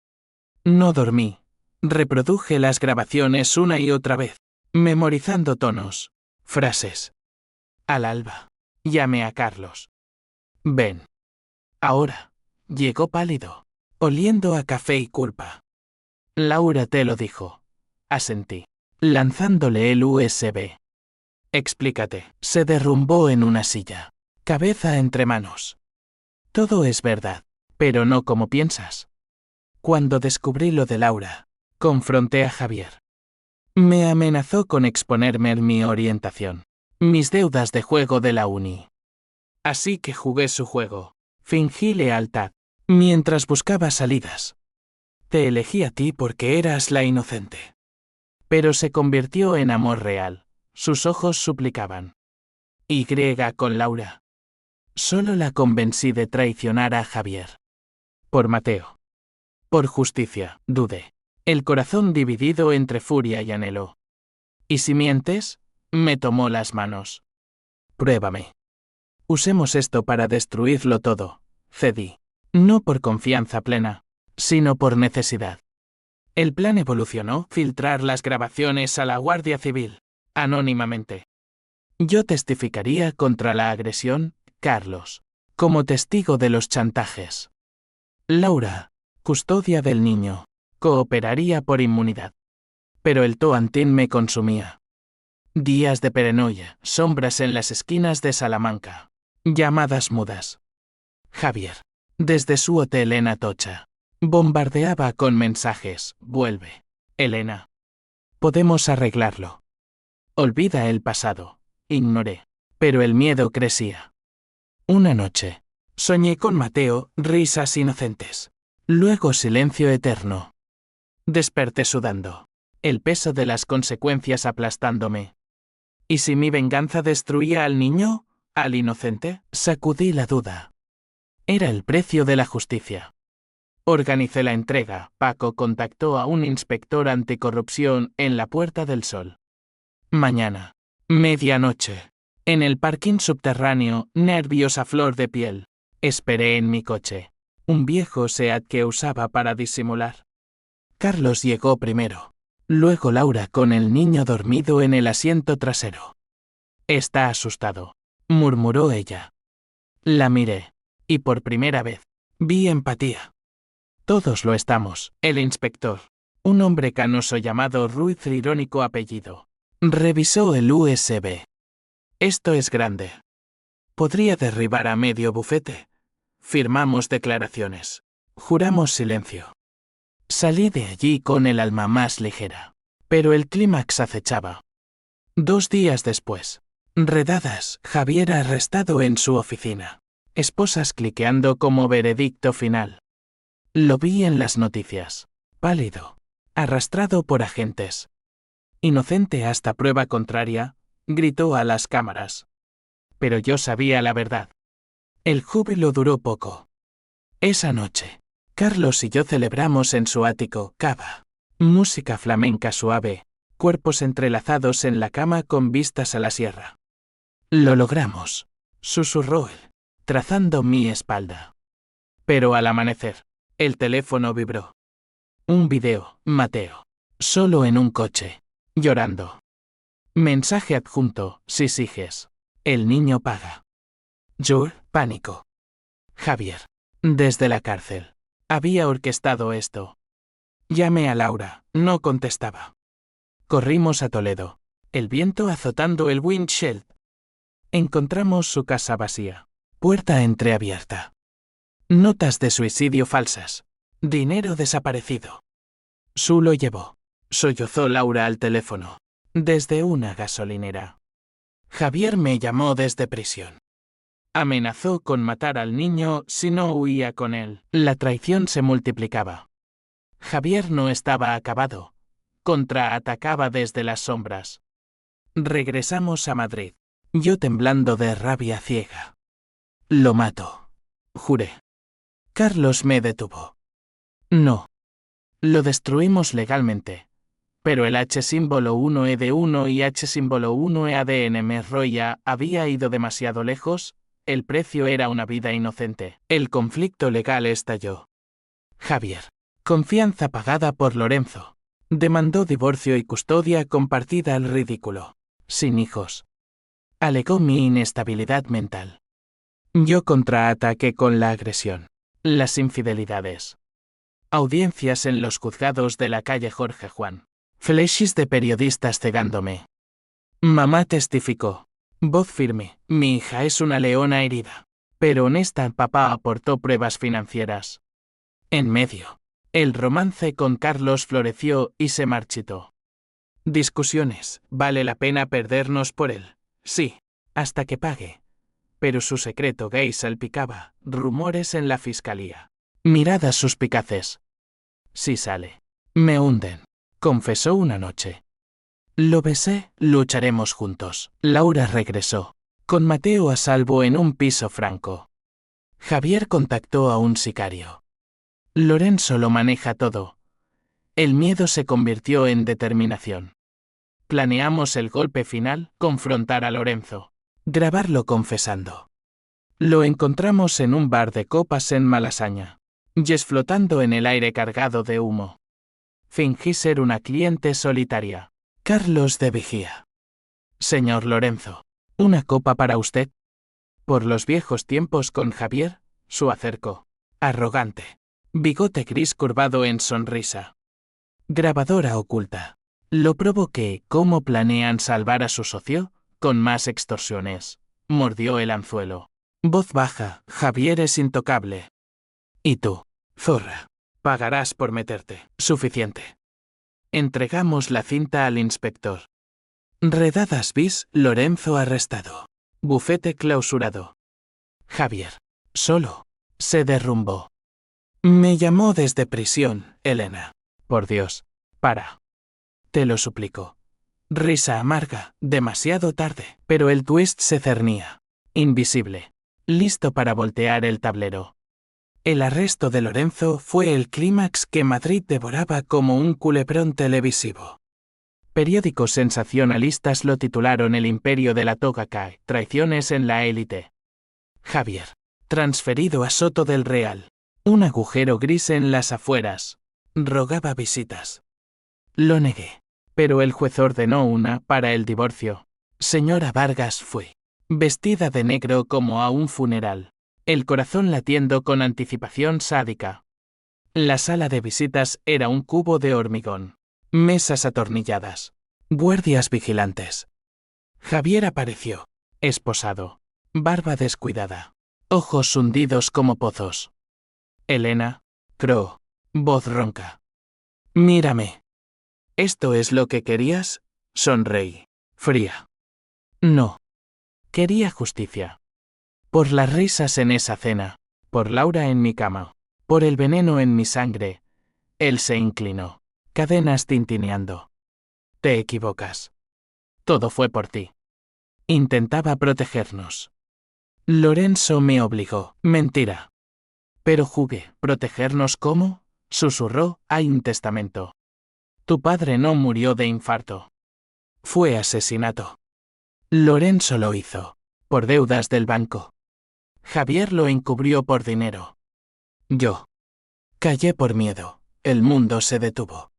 No dormí. Reproduje las grabaciones una y otra vez, memorizando tonos, frases. Al alba. Llamé a Carlos. Ven. Ahora. Llegó pálido, oliendo a café y culpa. Laura te lo dijo. Asentí, lanzándole el USB. Explícate. Se derrumbó en una silla, cabeza entre manos. Todo es verdad, pero no como piensas. Cuando descubrí lo de Laura, confronté a Javier. Me amenazó con exponerme en mi orientación, mis deudas de juego de la uni. Así que jugué su juego, fingí lealtad, mientras buscaba salidas. Te elegí a ti porque eras la inocente. Pero se convirtió en amor real, sus ojos suplicaban. Y con Laura. Solo la convencí de traicionar a Javier. Por Mateo. Por justicia, dudé. El corazón dividido entre furia y anhelo. ¿Y si mientes? Me tomó las manos. Pruébame. Usemos esto para destruirlo todo, cedí. No por confianza plena, sino por necesidad. El plan evolucionó, filtrar las grabaciones a la Guardia Civil, anónimamente. Yo testificaría contra la agresión, Carlos, como testigo de los chantajes. Laura, custodia del niño, cooperaría por inmunidad. Pero el Toantín me consumía. Días de paranoia, sombras en las esquinas de Salamanca. Llamadas mudas. Javier, desde su hotel en Atocha, bombardeaba con mensajes, vuelve. Elena. Podemos arreglarlo. Olvida el pasado, ignoré. Pero el miedo crecía. Una noche, soñé con Mateo, risas inocentes. Luego silencio eterno. Desperté sudando, el peso de las consecuencias aplastándome. ¿Y si mi venganza destruía al niño, al inocente? Sacudí la duda. Era el precio de la justicia. Organicé la entrega. Paco contactó a un inspector anticorrupción en la Puerta del Sol. Mañana. Medianoche. En el parking subterráneo, nervios a flor de piel. Esperé en mi coche. Un viejo Seat que usaba para disimular. Carlos llegó primero. Luego Laura con el niño dormido en el asiento trasero. Está asustado, murmuró ella. La miré. Y por primera vez, vi empatía. Todos lo estamos. El inspector, un hombre canoso llamado Ruiz, irónico apellido, revisó el USB. Esto es grande. Podría derribar a medio bufete. Firmamos declaraciones. Juramos silencio. Salí de allí con el alma más ligera. Pero el clímax acechaba. 2 días después. Redadas, Javier arrestado en su oficina. Esposas cliqueando como veredicto final. Lo vi en las noticias. Pálido. Arrastrado por agentes. Inocente hasta prueba contraria, gritó a las cámaras. Pero yo sabía la verdad. El júbilo duró poco. Esa noche, Carlos y yo celebramos en su ático, cava. Música flamenca suave, cuerpos entrelazados en la cama con vistas a la sierra. Lo logramos, susurró él, trazando mi espalda. Pero al amanecer, el teléfono vibró. Un video, Mateo. Solo en un coche, llorando. Mensaje adjunto, si sigues. El niño paga. Pánico. Javier. Desde la cárcel. Había orquestado esto. Llamé a Laura, no contestaba. Corrimos a Toledo, el viento azotando el windshield. Encontramos su casa vacía, puerta entreabierta. Notas de suicidio falsas. Dinero desaparecido. Su lo llevó. Sollozó Laura al teléfono. Desde una gasolinera. Javier me llamó desde prisión. Amenazó con matar al niño si no huía con él. La traición se multiplicaba. Javier no estaba acabado. Contraatacaba desde las sombras. Regresamos a Madrid. Yo temblando de rabia ciega. Lo mato. Juré. Carlos me detuvo. No. Lo destruimos legalmente. Pero el H-símbolo 1E1 y H-símbolo 1E ADN Roya había ido demasiado lejos. El precio era una vida inocente. El conflicto legal estalló. Javier. Confianza pagada por Lorenzo. Demandó divorcio y custodia compartida al ridículo. Sin hijos. Alegó mi inestabilidad mental. Yo contraataqué con la agresión. Las infidelidades. Audiencias en los juzgados de la calle Jorge Juan. Flashes de periodistas cegándome. Mamá testificó. Voz firme. Mi hija es una leona herida. Pero honesta, papá aportó pruebas financieras. En medio. El romance con Carlos floreció y se marchitó. Discusiones. ¿Vale la pena perdernos por él? Sí. Hasta que pague. Pero su secreto gay salpicaba. Rumores en la fiscalía. Miradas suspicaces. Si sale. Me hunden. Confesó una noche. Lo besé, lucharemos juntos. Laura regresó. Con Mateo a salvo en un piso franco. Javier contactó a un sicario. Lorenzo lo maneja todo. El miedo se convirtió en determinación. Planeamos el golpe final, confrontar a Lorenzo. Grabarlo confesando. Lo encontramos en un bar de copas en Malasaña. Jess flotando en el aire cargado de humo. Fingí ser una cliente solitaria. Carlos de vigía. Señor Lorenzo, ¿una copa para usted? Por los viejos tiempos con Javier, su acercó. Arrogante. Bigote gris curvado en sonrisa. Grabadora oculta. Lo provoqué. ¿Cómo planean salvar a su socio? Con más extorsiones. Mordió el anzuelo. Voz baja. Javier es intocable. ¿Y tú? Zorra. Pagarás por meterte. Suficiente. Entregamos la cinta al inspector. Redadas bis, Lorenzo arrestado. Bufete clausurado. Javier. Solo. Se derrumbó. Me llamó desde prisión, Elena. Por Dios. Para. Te lo suplico. Risa amarga, demasiado tarde. Pero el twist se cernía. Invisible. Listo para voltear el tablero. El arresto de Lorenzo fue el clímax que Madrid devoraba como un culebrón televisivo. Periódicos sensacionalistas lo titularon El imperio de la toga cae, traiciones en la élite. Javier. Transferido a Soto del Real. Un agujero gris en las afueras. Rogaba visitas. Lo negué. Pero el juez ordenó una para el divorcio. Señora Vargas fue. Vestida de negro como a un funeral. El corazón latiendo con anticipación sádica. La sala de visitas era un cubo de hormigón. Mesas atornilladas. Guardias vigilantes. Javier apareció. Esposado. Barba descuidada. Ojos hundidos como pozos. Elena. Crow. Voz ronca. Mírame. ¿Esto es lo que querías? Sonreí. Fría. No. Quería justicia. Por las risas en esa cena. Por Laura en mi cama. Por el veneno en mi sangre. Él se inclinó. Cadenas tintineando. Te equivocas. Todo fue por ti. Intentaba protegernos. Lorenzo me obligó. Mentira. Pero jugué. ¿Protegernos cómo? Susurró. Hay un testamento. Tu padre no murió de infarto. Fue asesinato. Lorenzo lo hizo. Por deudas del banco. Javier lo encubrió por dinero. Yo. Callé por miedo. El mundo se detuvo.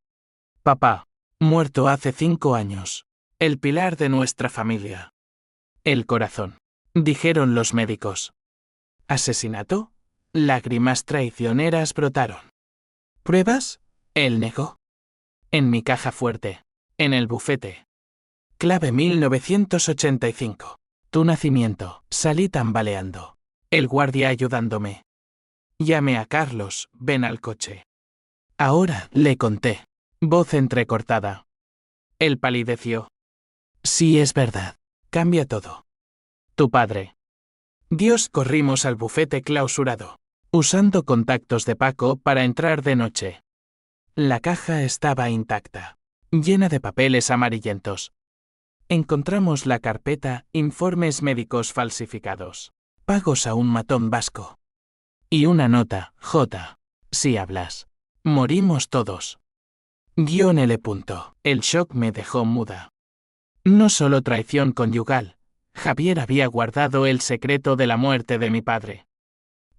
Papá. Muerto hace 5 años. El pilar de nuestra familia. El corazón. dijeron los médicos. ¿Asesinato? Lágrimas traicioneras brotaron. ¿Pruebas? Él negó. En mi caja fuerte. En el bufete. Clave 1985. Tu nacimiento. Salí tambaleando. El guardia ayudándome. Llamé a Carlos, ven al coche. Ahora, le conté. Voz entrecortada. Él palideció. Sí, es verdad. Cambia todo. Tu padre. Dios, corrimos al bufete clausurado, usando contactos de Paco para entrar de noche. La caja estaba intacta, llena de papeles amarillentos. Encontramos la carpeta Informes médicos falsificados. Pagos a un matón vasco. Y una nota, J. Si hablas. Morimos todos. L. El shock me dejó muda. No solo traición conyugal. Javier había guardado el secreto de la muerte de mi padre.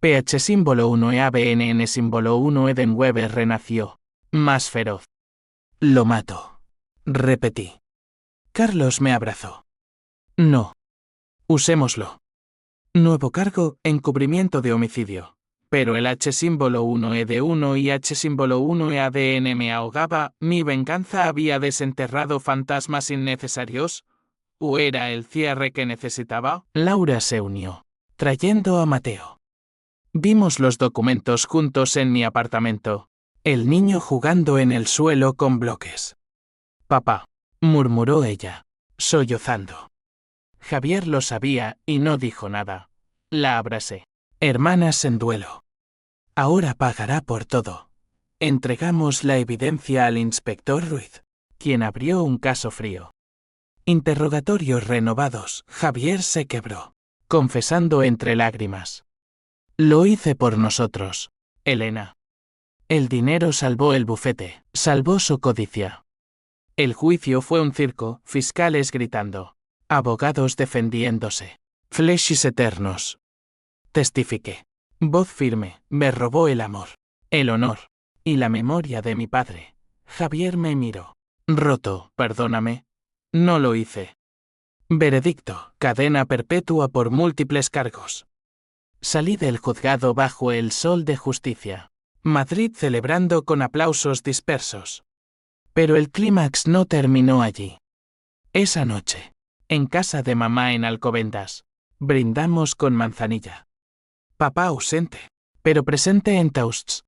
PH símbolo 1 e ABNN símbolo 1 Eden Weber renació. Más feroz. Lo mato. Repetí. Carlos me abrazó. No. Usémoslo. Nuevo cargo, encubrimiento de homicidio. Pero el H símbolo 1 ED1 y H símbolo 1 EADN me ahogaba, ¿mi venganza había desenterrado fantasmas innecesarios? ¿O era el cierre que necesitaba? Laura se unió, trayendo a Mateo. Vimos los documentos juntos en mi apartamento. El niño jugando en el suelo con bloques. Papá, murmuró ella, sollozando. Javier lo sabía y no dijo nada. La abracé. Hermanas en duelo. Ahora pagará por todo. Entregamos la evidencia al inspector Ruiz, quien abrió un caso frío. Interrogatorios renovados. Javier se quebró, confesando entre lágrimas. Lo hice por nosotros, Elena. El dinero salvó el bufete, salvó su codicia. El juicio fue un circo, fiscales gritando, abogados defendiéndose, flechas eternos. Testifiqué. Voz firme, me robó el amor, el honor y la memoria de mi padre. Javier me miró. Roto, perdóname. No lo hice. Veredicto, cadena perpetua por múltiples cargos. Salí del juzgado bajo el sol de justicia. Madrid celebrando con aplausos dispersos. Pero el clímax no terminó allí. Esa noche, en casa de mamá en Alcobendas, brindamos con manzanilla. Papá ausente, pero presente en toasts.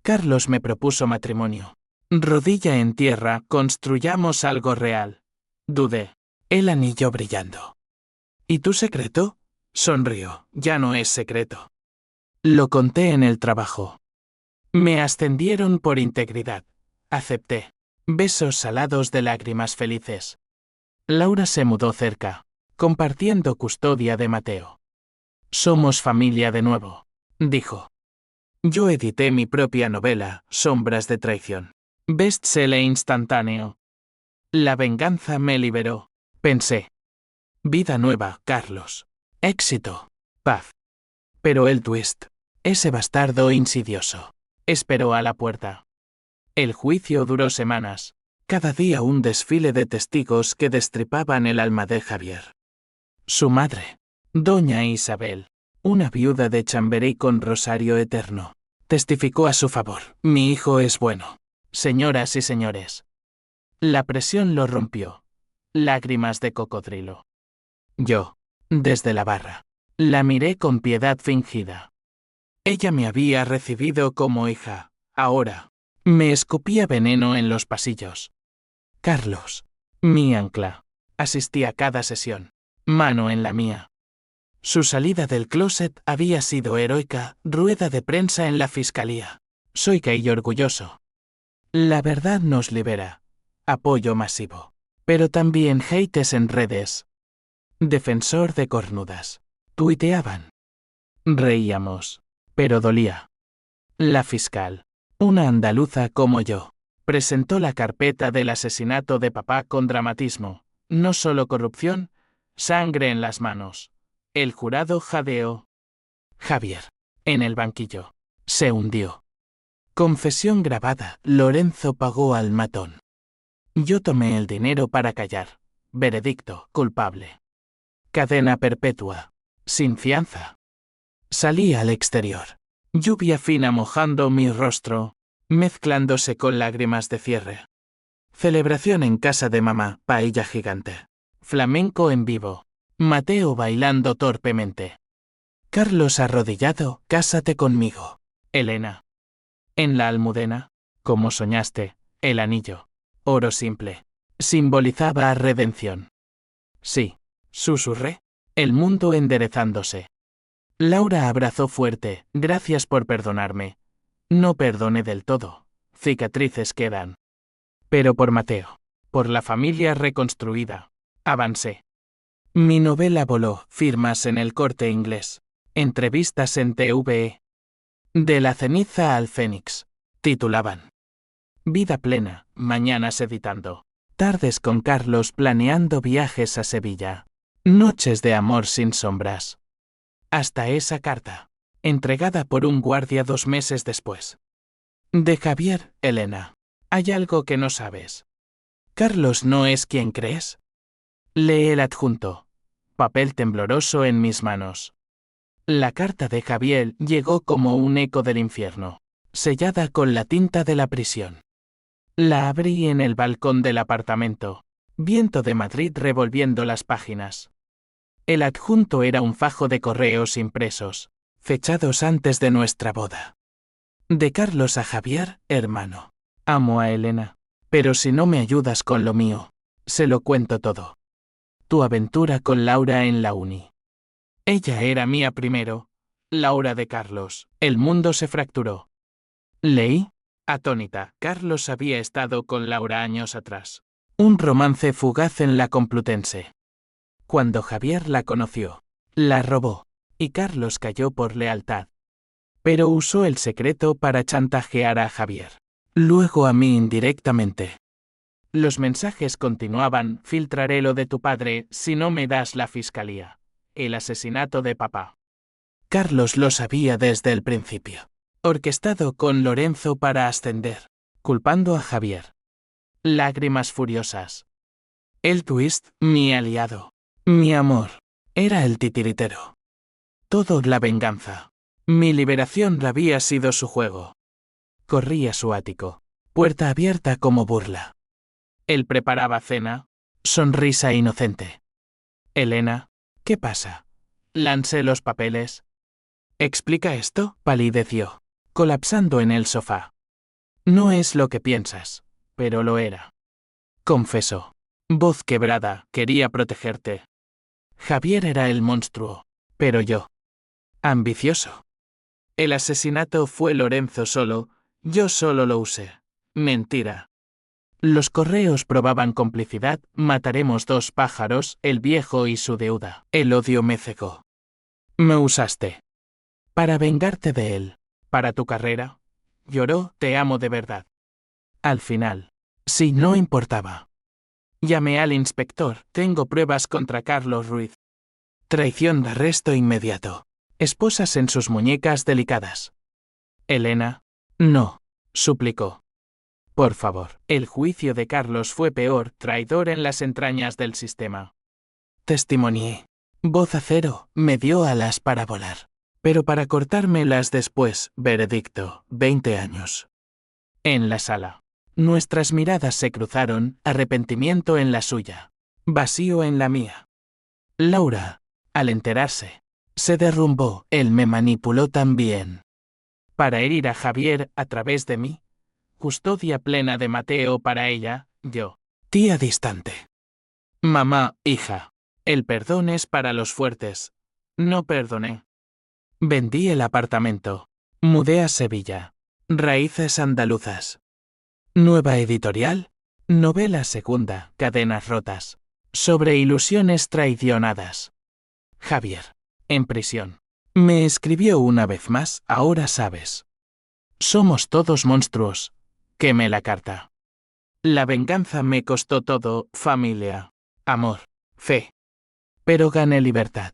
Carlos me propuso matrimonio. Rodilla en tierra, construyamos algo real. Dudé. El anillo brillando. ¿Y tu secreto? Sonrió. Ya no es secreto. Lo conté en el trabajo. Me ascendieron por integridad. Acepté. Besos salados de lágrimas felices. Laura se mudó cerca, compartiendo custodia de Mateo. Somos familia de nuevo, dijo. Yo edité mi propia novela, Sombras de traición. Bestseller instantáneo. La venganza me liberó, pensé. Vida nueva, Carlos. Éxito. Paz. Pero el twist, ese bastardo insidioso, esperó a la puerta. El juicio duró semanas, cada día un desfile de testigos que destripaban el alma de Javier. Su madre, doña Isabel, una viuda de Chamberí con rosario eterno, testificó a su favor. Mi hijo es bueno. Señoras y señores. La presión lo rompió. Lágrimas de cocodrilo. Yo, desde la barra, la miré con piedad fingida. Ella me había recibido como hija, ahora, me escupía veneno en los pasillos. Carlos, mi ancla, asistí a cada sesión, mano en la mía. Su salida del closet había sido heroica, rueda de prensa en la fiscalía. Soy gay y orgulloso. La verdad nos libera. Apoyo masivo. Pero también haters en redes. Defensor de cornudas. Tuiteaban. Reíamos. Pero dolía. La fiscal, una andaluza como yo, presentó la carpeta del asesinato de papá con dramatismo. No solo corrupción, sangre en las manos. El jurado jadeó. Javier, en el banquillo, se hundió. Confesión grabada. Lorenzo pagó al matón. Yo tomé el dinero para callar. Veredicto, culpable. Cadena perpetua. sin fianza. Salí al exterior. Lluvia fina mojando mi rostro, mezclándose con lágrimas de cierre. Celebración en casa de mamá, paella gigante. Flamenco en vivo. Mateo bailando torpemente. Carlos arrodillado, cásate conmigo. Elena. En la almudena, como soñaste, el anillo, oro simple, simbolizaba redención. Sí, susurré, el mundo enderezándose. Laura abrazó fuerte, gracias por perdonarme. No perdoné del todo, cicatrices quedan. Pero por Mateo, por la familia reconstruida, avancé. Mi novela voló, firmas en el Corte Inglés, entrevistas en TVE. De la ceniza al fénix, titulaban. Vida plena, mañanas editando. Tardes con Carlos planeando viajes a Sevilla. Noches de amor sin sombras. Hasta esa carta, entregada por un guardia 2 meses después. De Javier, Elena. Hay algo que no sabes. Carlos no es quien crees. Lee el adjunto. Papel tembloroso en mis manos. La carta de Javier llegó como un eco del infierno, sellada con la tinta de la prisión. La abrí en el balcón del apartamento, viento de Madrid revolviendo las páginas. El adjunto era un fajo de correos impresos, fechados antes de nuestra boda. De Carlos a Javier, hermano. Amo a Elena, pero si no me ayudas con lo mío, se lo cuento todo. Tu aventura con Laura en la uni. Ella era mía primero, Laura de Carlos. El mundo se fracturó. Leí, atónita. Carlos había estado con Laura años atrás. Un romance fugaz en la Complutense. Cuando Javier la conoció, la robó, y Carlos cayó por lealtad. Pero usó el secreto para chantajear a Javier. Luego a mí indirectamente. Los mensajes continuaban, filtraré lo de tu padre si no me das la fiscalía. El asesinato de papá. Carlos lo sabía desde el principio. Orquestado con Lorenzo para ascender, culpando a Javier. Lágrimas furiosas. El twist, mi aliado. Mi amor. Era el titiritero. Todo la venganza. Mi liberación había sido su juego. Corrí a su ático. Puerta abierta como burla. Él preparaba cena. Sonrisa inocente. Elena. ¿Qué pasa? Lancé los papeles. ¿Explica esto? Palideció, colapsando en el sofá. No es lo que piensas, pero lo era. Confesó. Voz quebrada, quería protegerte. Javier era el monstruo, pero yo. Ambicioso. El asesinato fue Lorenzo solo, yo solo lo usé. Mentira. Los correos probaban complicidad, mataremos 2 pájaros, el viejo y su deuda. El odio me cegó. Me usaste. Para vengarte de él. Para tu carrera. Lloró, te amo de verdad. Al final. Sí, no importaba. Llamé al inspector, tengo pruebas contra Carlos Ruiz. Traición de arresto inmediato. Esposas en sus muñecas delicadas. Elena. No. Suplicó. Por favor. El juicio de Carlos fue peor, traidor en las entrañas del sistema. Testimonié. Voz acero, me dio alas para volar. Pero para cortármelas después, veredicto, 20 años. En la sala. Nuestras miradas se cruzaron, arrepentimiento en la suya. Vacío en la mía. Laura, al enterarse, se derrumbó, él me manipuló también. Para herir a Javier a través de mí. Custodia plena de Mateo para ella, yo. Tía distante. Mamá, hija. El perdón es para los fuertes. No perdoné. Vendí el apartamento. Mudé a Sevilla. Raíces andaluzas. Nueva editorial. Novela segunda, Cadenas rotas. Sobre ilusiones traicionadas. Javier. En prisión. Me escribió una vez más, ahora sabes. Somos todos monstruos. Quemé la carta. La venganza me costó todo, familia, amor, fe. Pero gané libertad.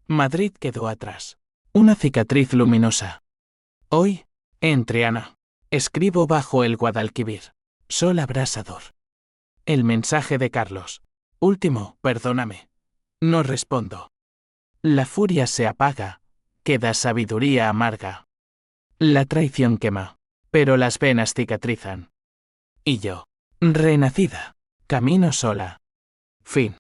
Madrid quedó atrás. Una cicatriz luminosa. Hoy, en Triana, escribo bajo el Guadalquivir. Sol abrasador. El mensaje de Carlos. Último, perdóname. No respondo. La furia se apaga, queda sabiduría amarga. La traición quema, pero las venas cicatrizan. Y yo, renacida, camino sola. Fin.